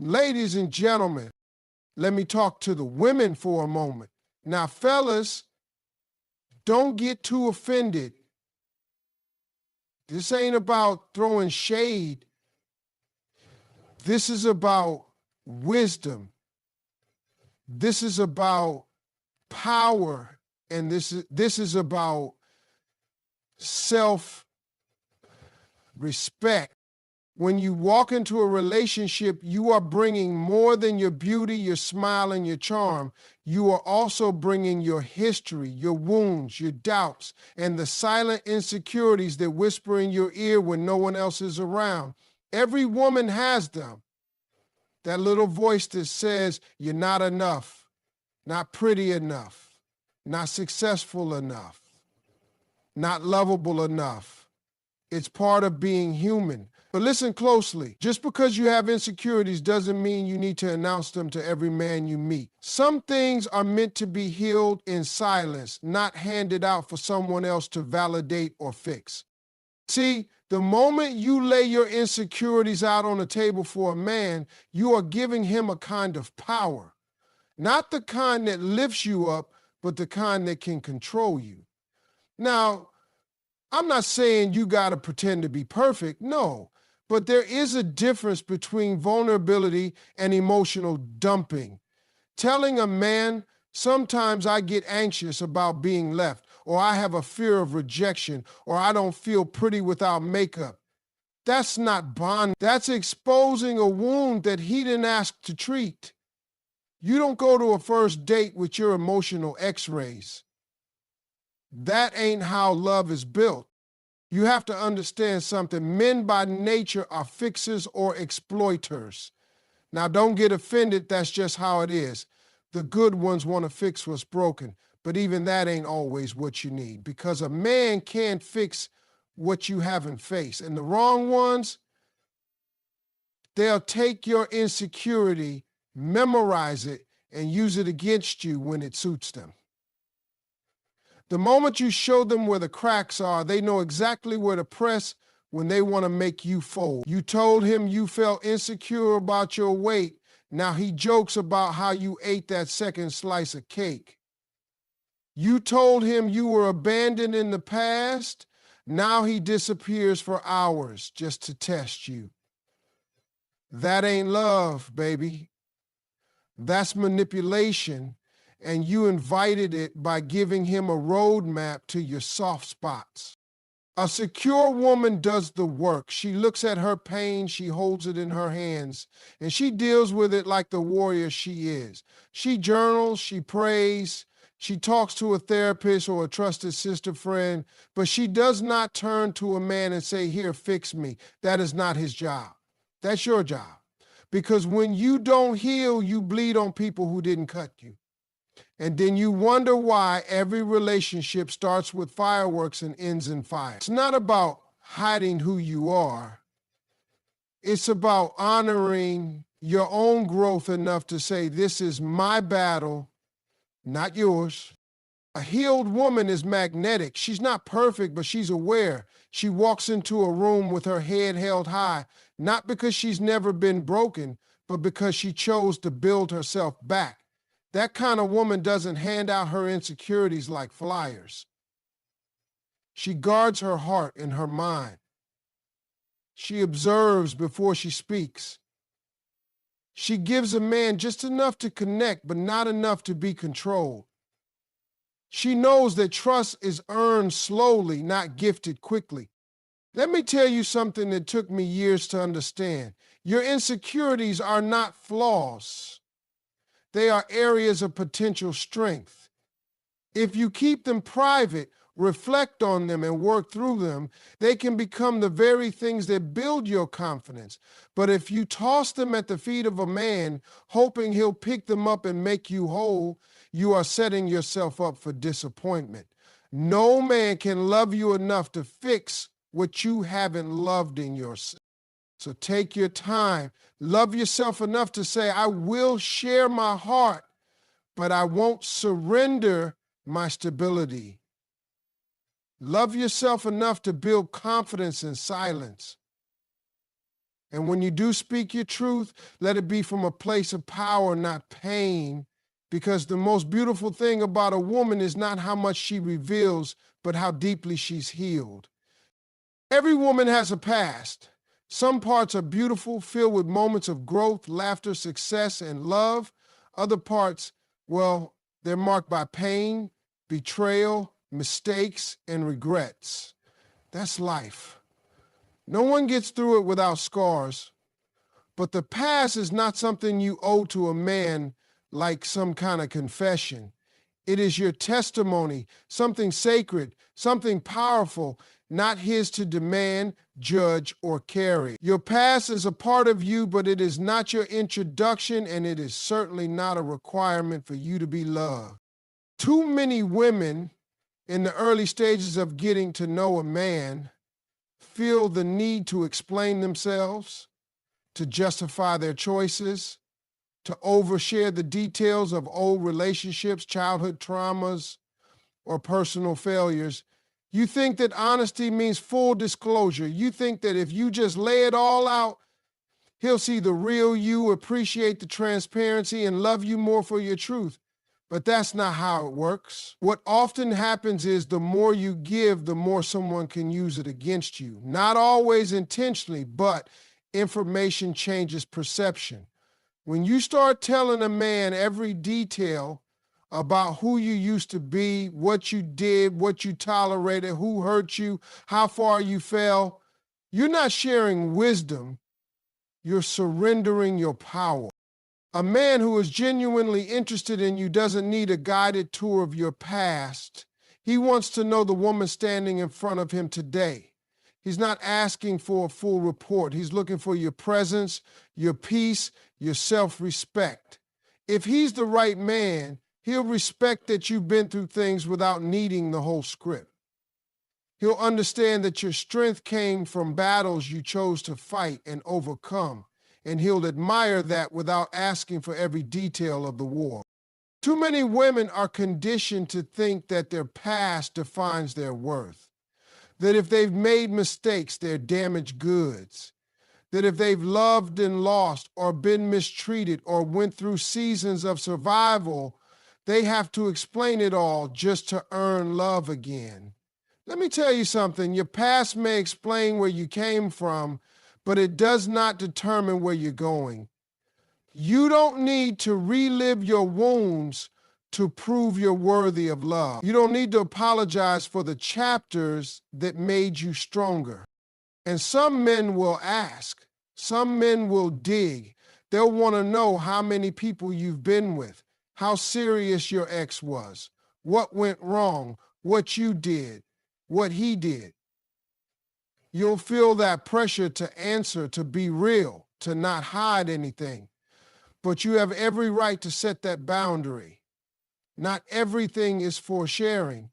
Ladies and gentlemen, let me talk to the women for a moment. Now, fellas, don't get too offended. This ain't about throwing shade. This is about wisdom. This is about power, and this is about self-respect. When you walk into a relationship, you are bringing more than your beauty, your smile, and your charm. You are also bringing your history, your wounds, your doubts, and the silent insecurities that whisper in your ear when no one else is around. Every woman has them. That little voice that says, you're not enough, not pretty enough, not successful enough, not lovable enough. It's part of being human. But listen closely. Just because you have insecurities doesn't mean you need to announce them to every man you meet. Some things are meant to be healed in silence, not handed out for someone else to validate or fix. See, the moment you lay your insecurities out on the table for a man, you are giving him a kind of power. Not the kind that lifts you up, but the kind that can control you. Now, I'm not saying you got to pretend to be perfect, no. But there is a difference between vulnerability and emotional dumping. Telling a man, sometimes I get anxious about being left, or I have a fear of rejection, or I don't feel pretty without makeup. That's not bonding. That's exposing a wound that he didn't ask to treat. You don't go to a first date with your emotional x-rays. That ain't how love is built. You have to understand something. Men by nature are fixers or exploiters. Now, don't get offended. That's just how it is. The good ones want to fix what's broken, but even that ain't always what you need, because a man can't fix what you haven't faced. And the wrong ones, they'll take your insecurity, memorize it, and use it against you when it suits them. The moment you show them where the cracks are, they know exactly where to press when they want to make you fold. You told him you felt insecure about your weight. Now he jokes about how you ate that second slice of cake. You told him you were abandoned in the past. Now he disappears for hours just to test you. That ain't love, baby. That's manipulation. And you invited it by giving him a roadmap to your soft spots. A secure woman does the work. She looks at her pain, she holds it in her hands, and she deals with it like the warrior she is. She journals, she prays, she talks to a therapist or a trusted sister friend, but she does not turn to a man and say, here, fix me. That is not his job. That's your job. Because when you don't heal, you bleed on people who didn't cut you. And then you wonder why every relationship starts with fireworks and ends in fire. It's not about hiding who you are. It's about honoring your own growth enough to say, this is my battle, not yours. A healed woman is magnetic. She's not perfect, but she's aware. She walks into a room with her head held high, not because she's never been broken, but because she chose to build herself back. That kind of woman doesn't hand out her insecurities like flyers. She guards her heart and her mind. She observes before she speaks. She gives a man just enough to connect, but not enough to be controlled. She knows that trust is earned slowly, not gifted quickly. Let me tell you something that took me years to understand. Your insecurities are not flaws. They are areas of potential strength. If you keep them private, reflect on them, and work through them, they can become the very things that build your confidence. But if you toss them at the feet of a man, hoping he'll pick them up and make you whole, you are setting yourself up for disappointment. No man can love you enough to fix what you haven't loved in yourself. So take your time. Love yourself enough to say, I will share my heart, but I won't surrender my stability. Love yourself enough to build confidence in silence. And when you do speak your truth, let it be from a place of power, not pain, because the most beautiful thing about a woman is not how much she reveals, but how deeply she's healed. Every woman has a past. Some parts are beautiful, filled with moments of growth, laughter, success, and love. Other parts, well, they're marked by pain, betrayal, mistakes, and regrets. That's life. No one gets through it without scars. But the past is not something you owe to a man like some kind of confession. It is your testimony, something sacred, something powerful, not his to demand, judge, or carry. Your past is a part of you, but it is not your introduction, and it is certainly not a requirement for you to be loved. Too many women in the early stages of getting to know a man feel the need to explain themselves, to justify their choices, to overshare the details of old relationships, childhood traumas, or personal failures. You think that honesty means full disclosure. You think that if you just lay it all out, he'll see the real you, appreciate the transparency, and love you more for your truth. But that's not how it works. What often happens is the more you give, the more someone can use it against you. Not always intentionally, but information changes perception. When you start telling a man every detail about who you used to be, what you did, what you tolerated, who hurt you, how far you fell, you're not sharing wisdom, you're surrendering your power. A man who is genuinely interested in you doesn't need a guided tour of your past. He wants to know the woman standing in front of him today. He's not asking for a full report. He's looking for your presence, your peace, your self-respect. If he's the right man, he'll respect that you've been through things without needing the whole script. He'll understand that your strength came from battles you chose to fight and overcome, and he'll admire that without asking for every detail of the war. Too many women are conditioned to think that their past defines their worth, that if they've made mistakes, they're damaged goods, that if they've loved and lost or been mistreated or went through seasons of survival, they have to explain it all just to earn love again. Let me tell you something. Your past may explain where you came from, but it does not determine where you're going. You don't need to relive your wounds to prove you're worthy of love. You don't need to apologize for the chapters that made you stronger. And some men will ask, some men will dig. They'll want to know how many people you've been with, how serious your ex was, what went wrong, what you did, what he did. You'll feel that pressure to answer, to be real, to not hide anything. But you have every right to set that boundary. Not everything is for sharing,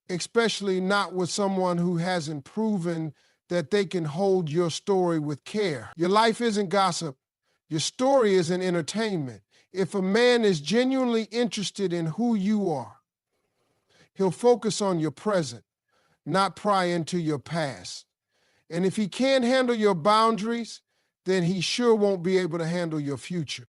especially not with someone who hasn't proven that they can hold your story with care. Your life isn't gossip. Your story isn't entertainment. If a man is genuinely interested in who you are, he'll focus on your present, not pry into your past. And if he can't handle your boundaries, then he sure won't be able to handle your future.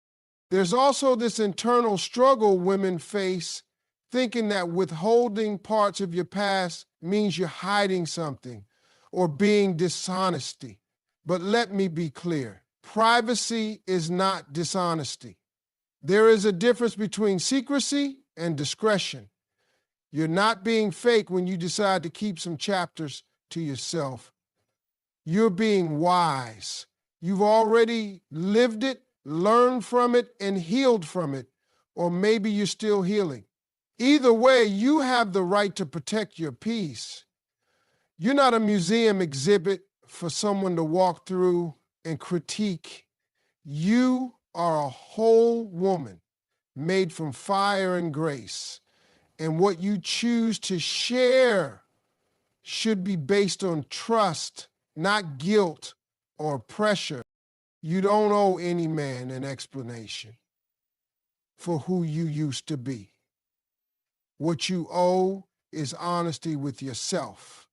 There's also this internal struggle women face, thinking that withholding parts of your past means you're hiding something or being dishonesty. But let me be clear. Privacy is not dishonesty. There is a difference between secrecy and discretion. You're not being fake when you decide to keep some chapters to yourself. You're being wise. You've already lived it, learned from it, and healed from it, or maybe you're still healing. Either way, you have the right to protect your peace. You're not a museum exhibit for someone to walk through and critique. You are a whole woman made from fire and grace, and what you choose to share should be based on trust, not guilt or pressure. You don't owe any man an explanation for who you used to be. What you owe is honesty with yourself.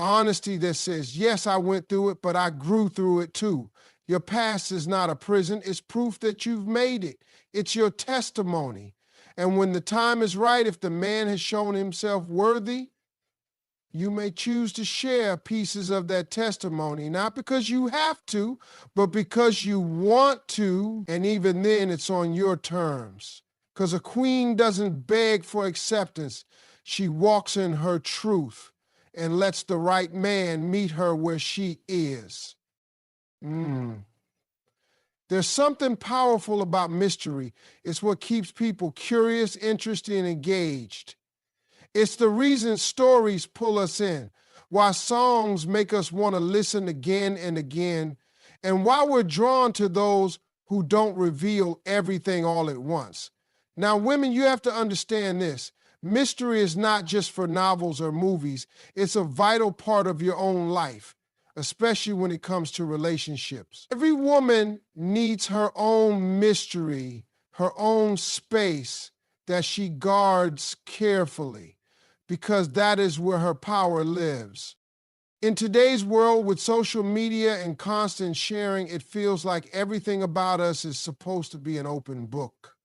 Honesty that says, yes, I went through it, but I grew through it too. Your past is not a prison. It's proof that you've made it. It's your testimony. And when the time is right, if the man has shown himself worthy, you may choose to share pieces of that testimony, not because you have to, but because you want to, and even then it's on your terms. Because a queen doesn't beg for acceptance. She walks in her truth and lets the right man meet her where she is. There's something powerful about mystery. It's what keeps people curious, interested, and engaged. It's the reason stories pull us in, why songs make us want to listen again and again, and why we're drawn to those who don't reveal everything all at once. Now, women, you have to understand this. Mystery is not just for novels or movies. It's a vital part of your own life, especially when it comes to relationships. Every woman needs her own mystery, her own space that she guards carefully, because that is where her power lives. In today's world, with social media and constant sharing, it feels like everything about us is supposed to be an open book.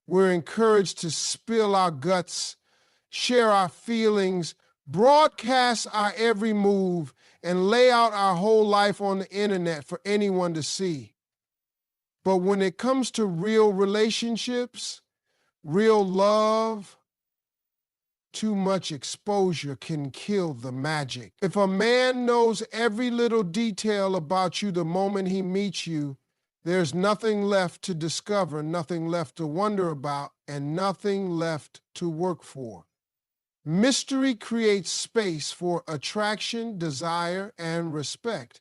We're encouraged to spill our guts, share our feelings, broadcast our every move, and lay out our whole life on the internet for anyone to see. But when it comes to real relationships, real love, too much exposure can kill the magic. If a man knows every little detail about you the moment he meets you, there's nothing left to discover, nothing left to wonder about, and nothing left to work for. Mystery creates space for attraction, desire, and respect.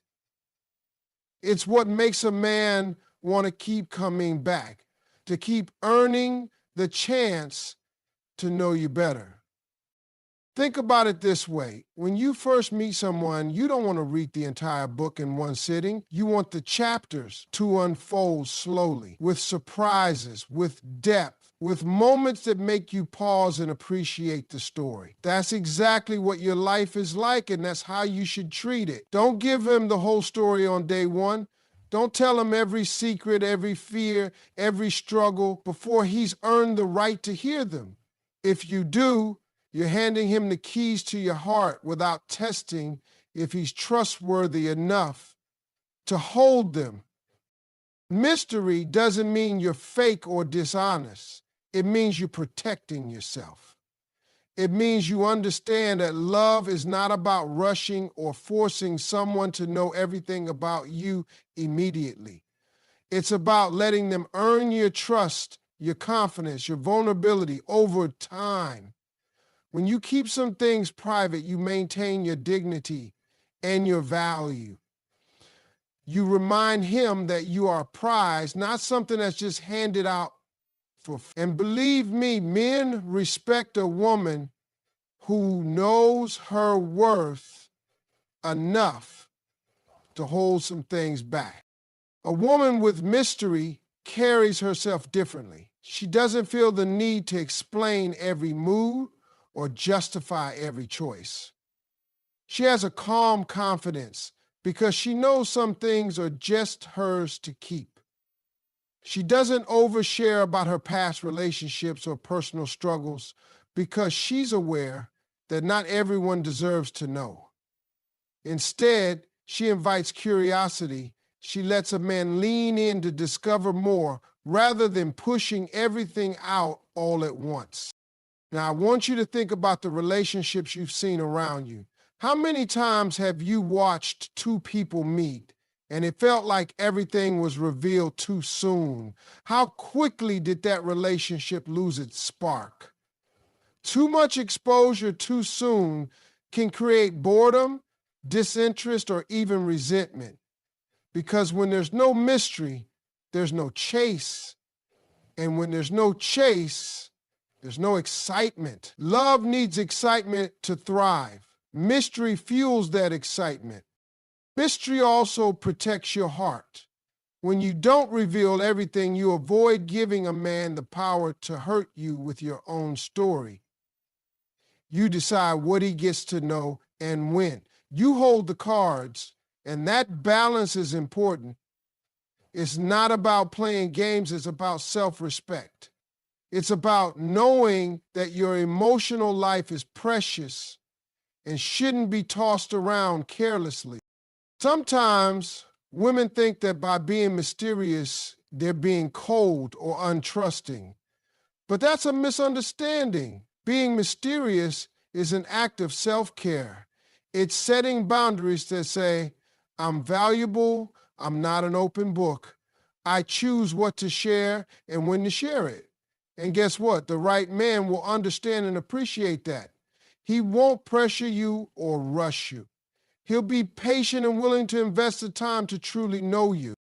It's what makes a man want to keep coming back, to keep earning the chance to know you better. Think about it this way. When you first meet someone, you don't want to read the entire book in one sitting. You want the chapters to unfold slowly, with surprises, with depth, with moments that make you pause and appreciate the story. That's exactly what your life is like, and that's how you should treat it. Don't give him the whole story on day one. Don't tell him every secret, every fear, every struggle before he's earned the right to hear them. If you do, you're handing him the keys to your heart without testing if he's trustworthy enough to hold them. Mystery doesn't mean you're fake or dishonest. It means you're protecting yourself. It means you understand that love is not about rushing or forcing someone to know everything about you immediately. It's about letting them earn your trust, your confidence, your vulnerability over time. When you keep some things private, you maintain your dignity and your value. You remind him that you are a prize, not something that's just handed out for. And believe me, men respect a woman who knows her worth enough to hold some things back. A woman with mystery carries herself differently. She doesn't feel the need to explain every move or justify every choice. She has a calm confidence because she knows some things are just hers to keep. She doesn't overshare about her past relationships or personal struggles because she's aware that not everyone deserves to know. Instead, she invites curiosity. She lets a man lean in to discover more rather than pushing everything out all at once. Now, I want you to think about the relationships you've seen around you. How many times have you watched two people meet and it felt like everything was revealed too soon? How quickly did that relationship lose its spark? Too much exposure too soon can create boredom, disinterest, or even resentment. Because when there's no mystery, there's no chase. And when there's no chase, there's no excitement. Love needs excitement to thrive. Mystery fuels that excitement. Mystery also protects your heart. When you don't reveal everything, you avoid giving a man the power to hurt you with your own story. You decide what he gets to know and win. You hold the cards, and that balance is important. It's not about playing games, it's about self-respect. It's about knowing that your emotional life is precious and shouldn't be tossed around carelessly. Sometimes women think that by being mysterious, they're being cold or untrusting. But that's a misunderstanding. Being mysterious is an act of self-care. It's setting boundaries that say, I'm valuable, I'm not an open book. I choose what to share and when to share it. And guess what? The right man will understand and appreciate that. He won't pressure you or rush you. He'll be patient and willing to invest the time to truly know you.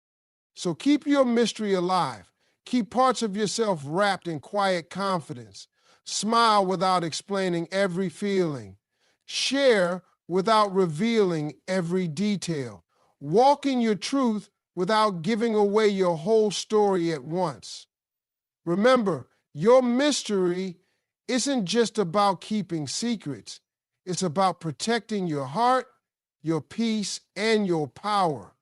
So keep your mystery alive. Keep parts of yourself wrapped in quiet confidence. Smile without explaining every feeling. Share without revealing every detail. Walk in your truth without giving away your whole story at once. Remember, your mystery isn't just about keeping secrets. It's about protecting your heart, your peace, and your power.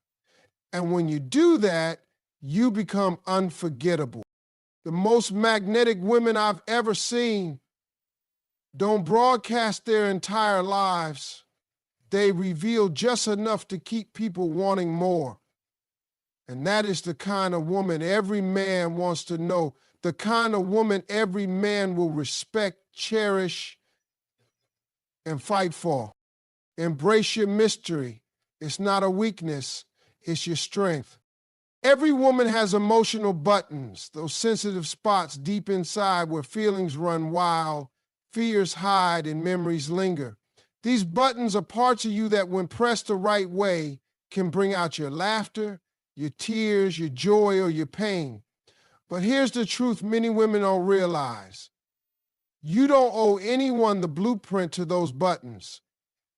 And when you do that, you become unforgettable. The most magnetic women I've ever seen don't broadcast their entire lives. They reveal just enough to keep people wanting more. And that is the kind of woman every man wants to know, the kind of woman every man will respect, cherish, and fight for. Embrace your mystery. It's not a weakness, it's your strength. Every woman has emotional buttons, those sensitive spots deep inside where feelings run wild, fears hide, and memories linger. These buttons are parts of you that, when pressed the right way, can bring out your laughter, your tears, your joy, or your pain. But here's the truth many women don't realize. You don't owe anyone the blueprint to those buttons.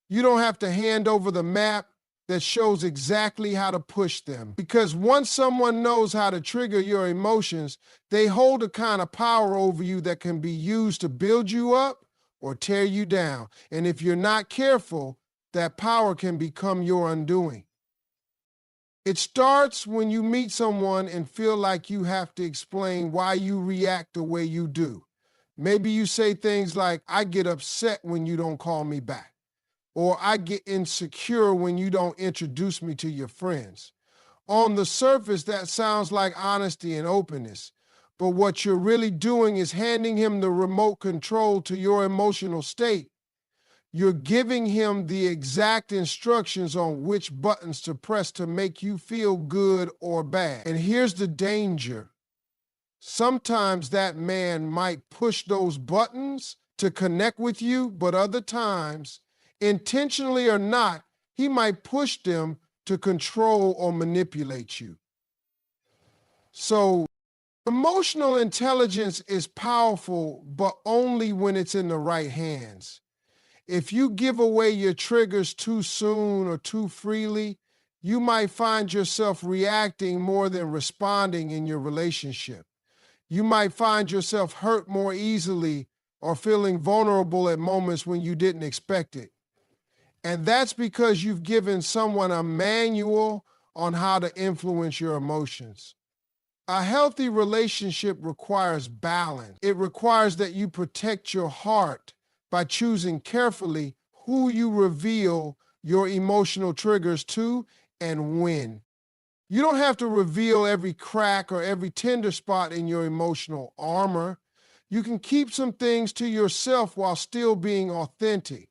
You don't have to hand over the map that shows exactly how to push them. Because once someone knows how to trigger your emotions, they hold a kind of power over you that can be used to build you up or tear you down. And if you're not careful, that power can become your undoing. It starts when you meet someone and feel like you have to explain why you react the way you do. Maybe you say things like, I get upset when you don't call me back. Or I get insecure when you don't introduce me to your friends. On the surface, that sounds like honesty and openness. But what you're really doing is handing him the remote control to your emotional state. You're giving him the exact instructions on which buttons to press to make you feel good or bad. And here's the danger. Sometimes that man might push those buttons to connect with you, but other times, intentionally or not, he might push them to control or manipulate you. So, emotional intelligence is powerful, but only when it's in the right hands. If you give away your triggers too soon or too freely, you might find yourself reacting more than responding in your relationship. You might find yourself hurt more easily or feeling vulnerable at moments when you didn't expect it. And that's because you've given someone a manual on how to influence your emotions. A healthy relationship requires balance. It requires that you protect your heart by choosing carefully who you reveal your emotional triggers to and when. You don't have to reveal every crack or every tender spot in your emotional armor. You can keep some things to yourself while still being authentic.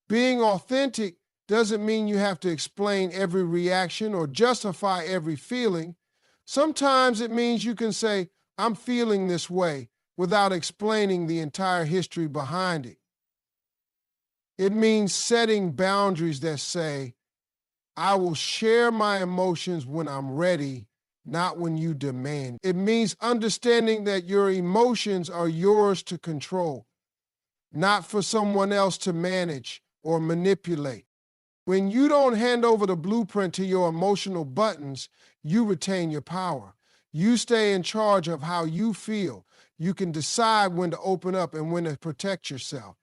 Being authentic doesn't mean you have to explain every reaction or justify every feeling. Sometimes it means you can say, I'm feeling this way, without explaining the entire history behind it. It means setting boundaries that say, I will share my emotions when I'm ready, not when you demand. It means understanding that your emotions are yours to control, not for someone else to manage or manipulate. When you don't hand over the blueprint to your emotional buttons, you retain your power. You stay in charge of how you feel. You can decide when to open up and when to protect yourself.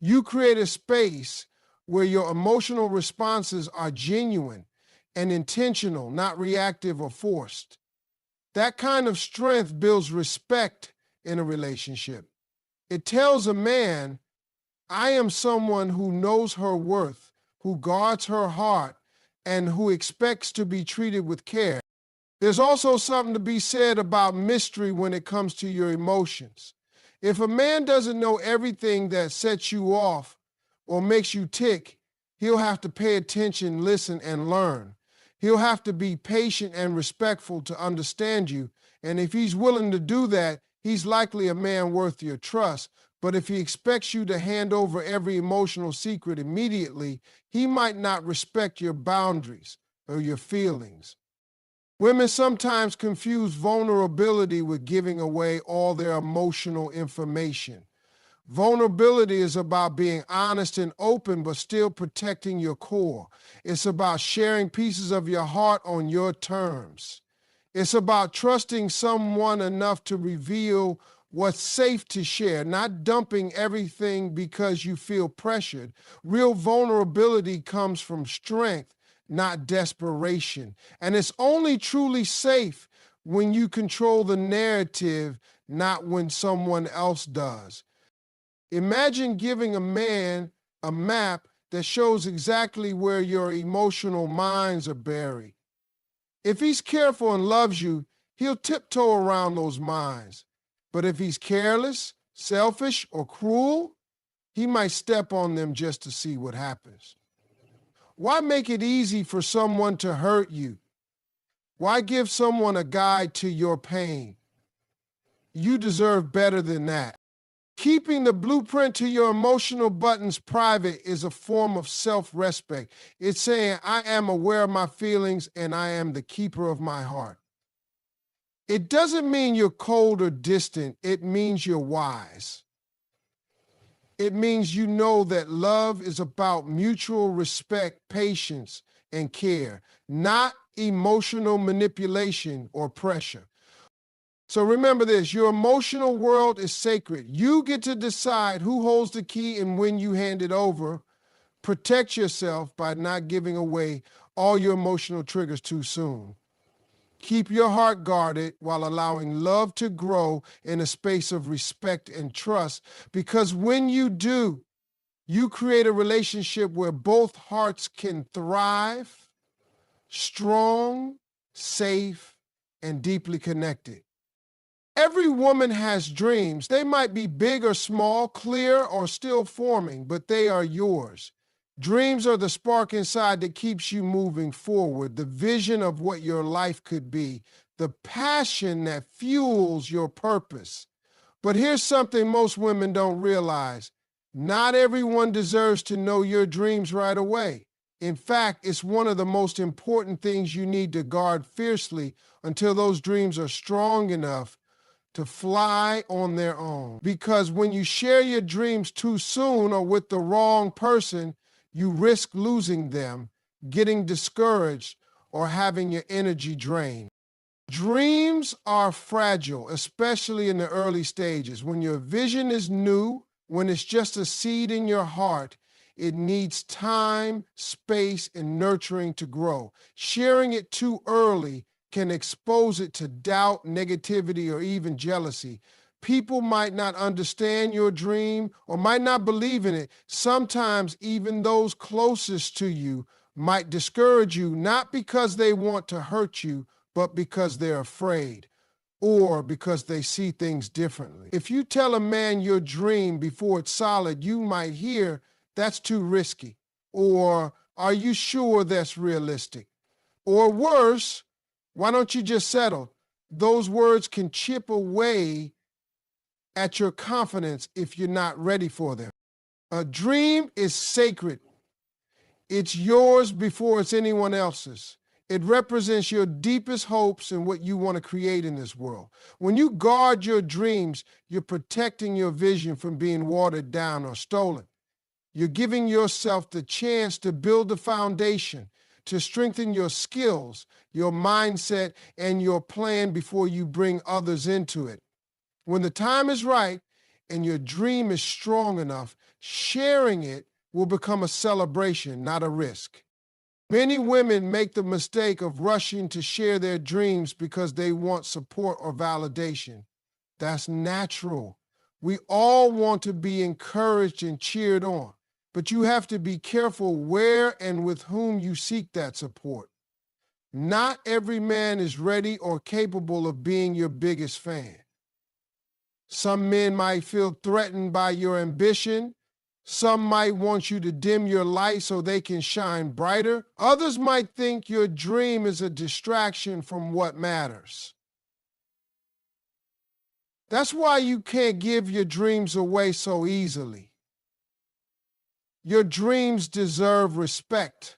You create a space where your emotional responses are genuine and intentional, not reactive or forced. That kind of strength builds respect in a relationship. It tells a man, I am someone who knows her worth, who guards her heart, and who expects to be treated with care. There's also something to be said about mystery when it comes to your emotions. If a man doesn't know everything that sets you off or makes you tick, he'll have to pay attention, listen, and learn. He'll have to be patient and respectful to understand you. And if he's willing to do that, he's likely a man worth your trust. But if he expects you to hand over every emotional secret immediately, he might not respect your boundaries or your feelings. Women sometimes confuse vulnerability with giving away all their emotional information. Vulnerability is about being honest and open, but still protecting your core. It's about sharing pieces of your heart on your terms. It's about trusting someone enough to reveal what's safe to share, not dumping everything because you feel pressured. Real vulnerability comes from strength, not desperation. And it's only truly safe when you control the narrative, not when someone else does. Imagine giving a man a map that shows exactly where your emotional mines are buried. If he's careful and loves you, he'll tiptoe around those mines. But if he's careless, selfish, or cruel, he might step on them just to see what happens. Why make it easy for someone to hurt you? Why give someone a guide to your pain? You deserve better than that. Keeping the blueprint to your emotional buttons private is a form of self-respect. It's saying, I am aware of my feelings and I am the keeper of my heart. It doesn't mean you're cold or distant. It means you're wise. It means you know that love is about mutual respect, patience, and care, not emotional manipulation or pressure. So remember this, your emotional world is sacred. You get to decide who holds the key and when you hand it over. Protect yourself by not giving away all your emotional triggers too soon. Keep your heart guarded while allowing love to grow in a space of respect and trust, because when you do, you create a relationship where both hearts can thrive, strong, safe, and deeply connected. Every woman has dreams. They might be big or small, clear or still forming, but they are yours. Dreams are the spark inside that keeps you moving forward, the vision of what your life could be, the passion that fuels your purpose. But here's something most women don't realize. Not everyone deserves to know your dreams right away. In fact, it's one of the most important things you need to guard fiercely until those dreams are strong enough to fly on their own. Because when you share your dreams too soon or with the wrong person, you risk losing them, getting discouraged, or having your energy drained. Dreams are fragile, especially in the early stages. When your vision is new, when it's just a seed in your heart, it needs time, space, and nurturing to grow. Sharing it too early can expose it to doubt, negativity, or even jealousy. People might not understand your dream or might not believe in it. Sometimes even those closest to you might discourage you, not because they want to hurt you, but because they're afraid or because they see things differently. If you tell a man your dream before it's solid, you might hear, that's too risky, or are you sure that's realistic? Or worse, why don't you just settle? Those words can chip away at your confidence if you're not ready for them. A dream is sacred. It's yours before it's anyone else's. It represents your deepest hopes and what you want to create in this world. When you guard your dreams, you're protecting your vision from being watered down or stolen. You're giving yourself the chance to build a foundation, to strengthen your skills, your mindset, and your plan before you bring others into it. When the time is right and your dream is strong enough, sharing it will become a celebration, not a risk. Many women make the mistake of rushing to share their dreams because they want support or validation. That's natural. We all want to be encouraged and cheered on, but you have to be careful where and with whom you seek that support. Not every man is ready or capable of being your biggest fan. Some men might feel threatened by your ambition. Some might want you to dim your light so they can shine brighter. Others might think your dream is a distraction from what matters. That's why you can't give your dreams away so easily. Your dreams deserve respect,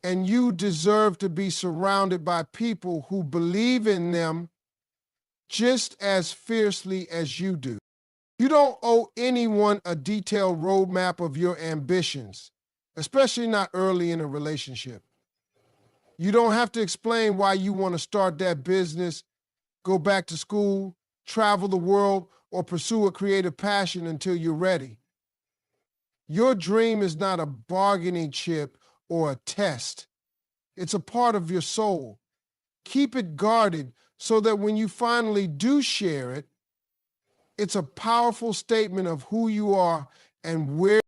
and you deserve to be surrounded by people who believe in them just as fiercely as you do. You don't owe anyone a detailed roadmap of your ambitions, especially not early in a relationship. You don't have to explain why you want to start that business, go back to school, travel the world, or pursue a creative passion until you're ready. Your dream is not a bargaining chip or a test. It's a part of your soul. Keep it guarded so that when you finally do share it, it's a powerful statement of who you are and where.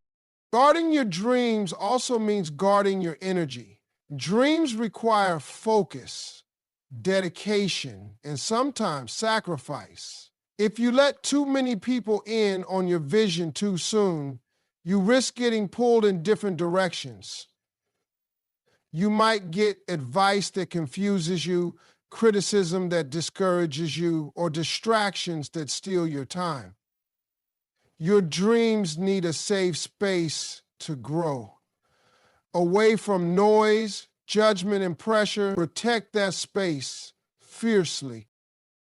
Guarding your dreams also means guarding your energy. Dreams require focus, dedication, and sometimes sacrifice. If you let too many people in on your vision too soon, you risk getting pulled in different directions. You might get advice that confuses you, criticism that discourages you, or distractions that steal your time. Your dreams need a safe space to grow. Away from noise, judgment, and pressure, protect that space fiercely.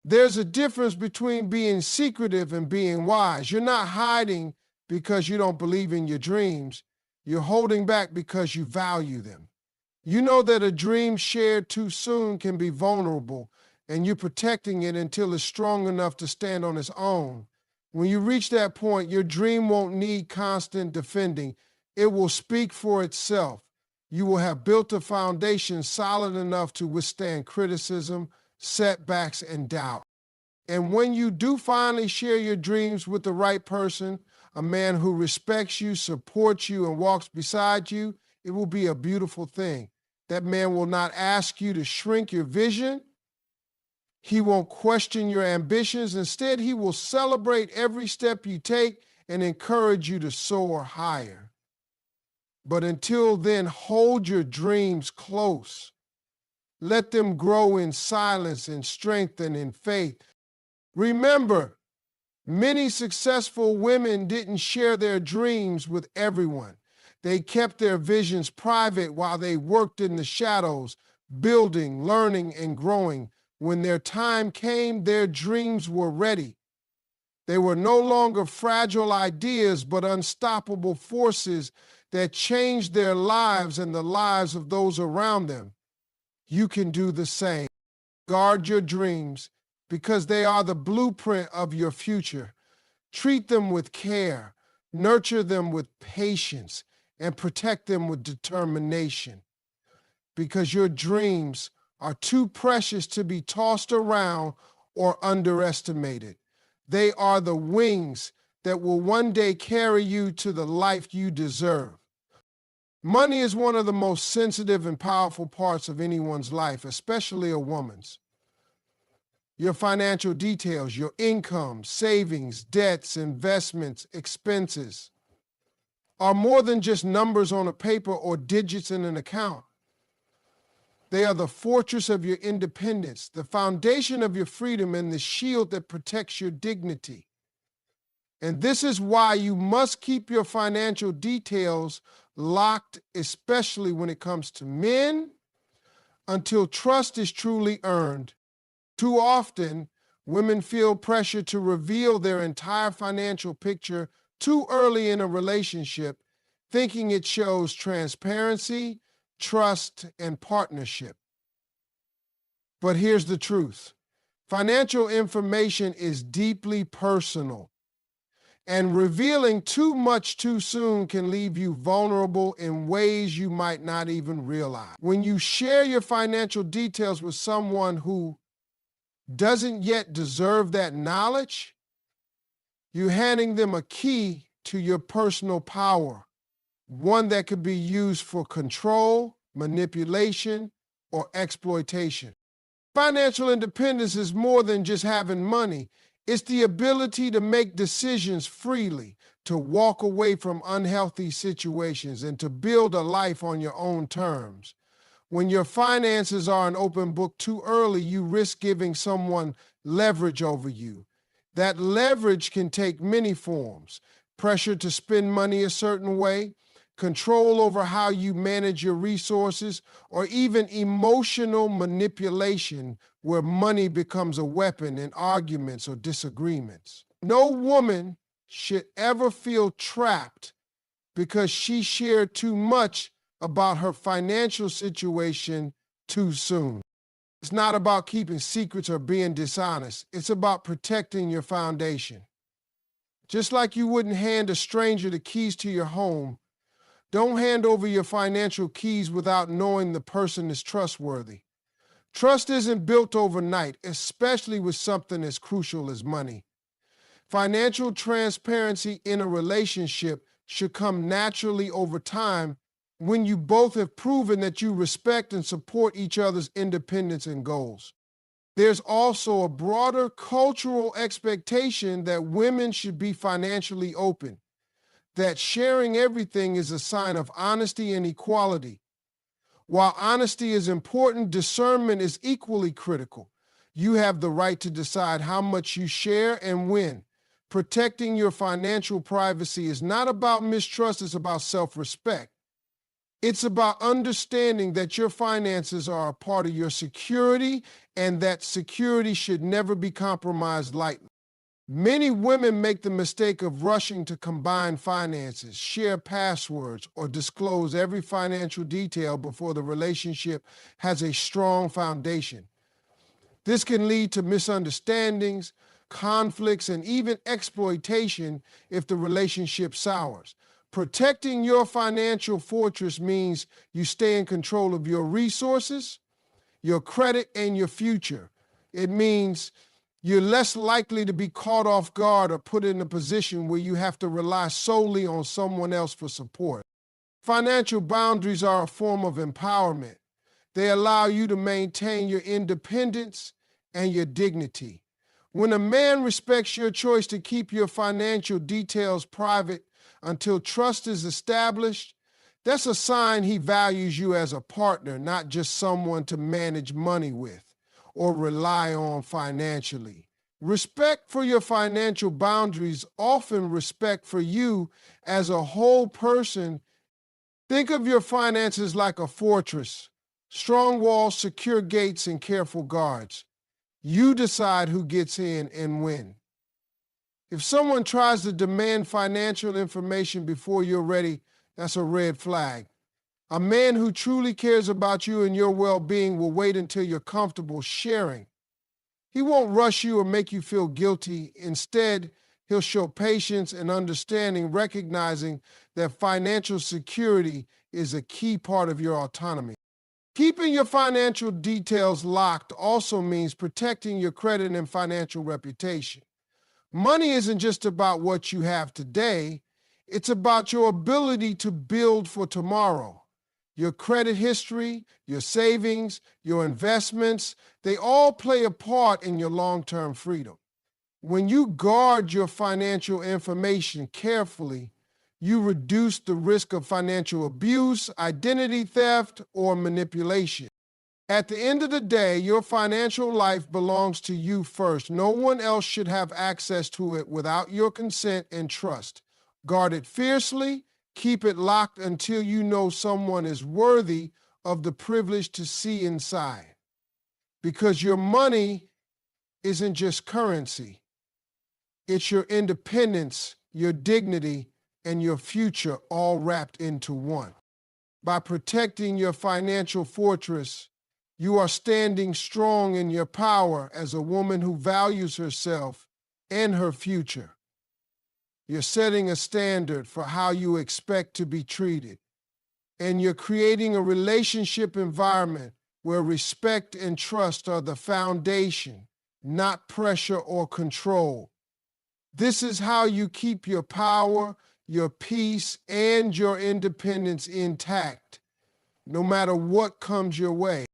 There's a difference between being secretive and being wise. You're not hiding because you don't believe in your dreams. You're holding back because you value them. You know that a dream shared too soon can be vulnerable, and you're protecting it until it's strong enough to stand on its own. When you reach that point, your dream won't need constant defending. It will speak for itself. You will have built a foundation solid enough to withstand criticism, setbacks, and doubt. And when you do finally share your dreams with the right person, a man who respects you, supports you, and walks beside you, it will be a beautiful thing. That man will not ask you to shrink your vision. He won't question your ambitions. Instead, he will celebrate every step you take and encourage you to soar higher. But until then, hold your dreams close. Let them grow in silence and strengthen in faith. Remember, many successful women didn't share their dreams with everyone. They kept their visions private while they worked in the shadows, building, learning, and growing. When their time came, their dreams were ready. They were no longer fragile ideas, but unstoppable forces that changed their lives and the lives of those around them. You can do the same. Guard your dreams because they are the blueprint of your future. Treat them with care, nurture them with patience, and protect them with determination. Because your dreams are too precious to be tossed around or underestimated. They are the wings that will one day carry you to the life you deserve. Money is one of the most sensitive and powerful parts of anyone's life, especially a woman's. Your financial details, your income, savings, debts, investments, expenses are more than just numbers on a paper or digits in an account. They are the fortress of your independence, the foundation of your freedom, and the shield that protects your dignity. And this is why you must keep your financial details locked, especially when it comes to men, until trust is truly earned. Too often, women feel pressure to reveal their entire financial picture too early in a relationship, thinking it shows transparency, trust, and partnership. But here's the truth. Financial information is deeply personal. And revealing too much too soon can leave you vulnerable in ways you might not even realize. When you share your financial details with someone who doesn't yet deserve that knowledge, you're handing them a key to your personal power, one that could be used for control, manipulation, or exploitation. Financial independence is more than just having money. It's the ability to make decisions freely, to walk away from unhealthy situations, and to build a life on your own terms. When your finances are an open book too early, you risk giving someone leverage over you. That leverage can take many forms: pressure to spend money a certain way, control over how you manage your resources, or even emotional manipulation where money becomes a weapon in arguments or disagreements. No woman should ever feel trapped because she shared too much about her financial situation too soon. It's not about keeping secrets or being dishonest. It's about protecting your foundation. Just like you wouldn't hand a stranger the keys to your home, don't hand over your financial keys without knowing the person is trustworthy. Trust isn't built overnight, especially with something as crucial as money. Financial transparency in a relationship should come naturally over time when you both have proven that you respect and support each other's independence and goals. There's also a broader cultural expectation that women should be financially open, that sharing everything is a sign of honesty and equality. While honesty is important, discernment is equally critical. You have the right to decide how much you share and when. Protecting your financial privacy is not about mistrust, it's about self-respect. It's about understanding that your finances are a part of your security and that security should never be compromised lightly. Many women make the mistake of rushing to combine finances, share passwords, or disclose every financial detail before the relationship has a strong foundation. This can lead to misunderstandings, conflicts, and even exploitation if the relationship sours. Protecting your financial fortress means you stay in control of your resources, your credit, and your future. It means you're less likely to be caught off guard or put in a position where you have to rely solely on someone else for support. Financial boundaries are a form of empowerment. They allow you to maintain your independence and your dignity. When a man respects your choice to keep your financial details private until trust is established, that's a sign he values you as a partner, not just someone to manage money with or rely on financially. Respect for your financial boundaries, often respect for you as a whole person. Think of your finances like a fortress: strong walls, secure gates, and careful guards. You decide who gets in and when. If someone tries to demand financial information before you're ready, that's a red flag. A man who truly cares about you and your well-being will wait until you're comfortable sharing. He won't rush you or make you feel guilty. Instead, he'll show patience and understanding, recognizing that financial security is a key part of your autonomy. Keeping your financial details locked also means protecting your credit and financial reputation. Money isn't just about what you have today, it's about your ability to build for tomorrow. Your credit history, your savings, your investments, they all play a part in your long-term freedom. When you guard your financial information carefully, you reduce the risk of financial abuse, identity theft, or manipulation. At the end of the day, your financial life belongs to you first. No one else should have access to it without your consent and trust. Guard it fiercely. Keep it locked until you know someone is worthy of the privilege to see inside. Because your money isn't just currency. It's your independence, your dignity, and your future all wrapped into one. By protecting your financial fortress, you are standing strong in your power as a woman who values herself and her future. You're setting a standard for how you expect to be treated. And you're creating a relationship environment where respect and trust are the foundation, not pressure or control. This is how you keep your power, your peace, and your independence intact, no matter what comes your way.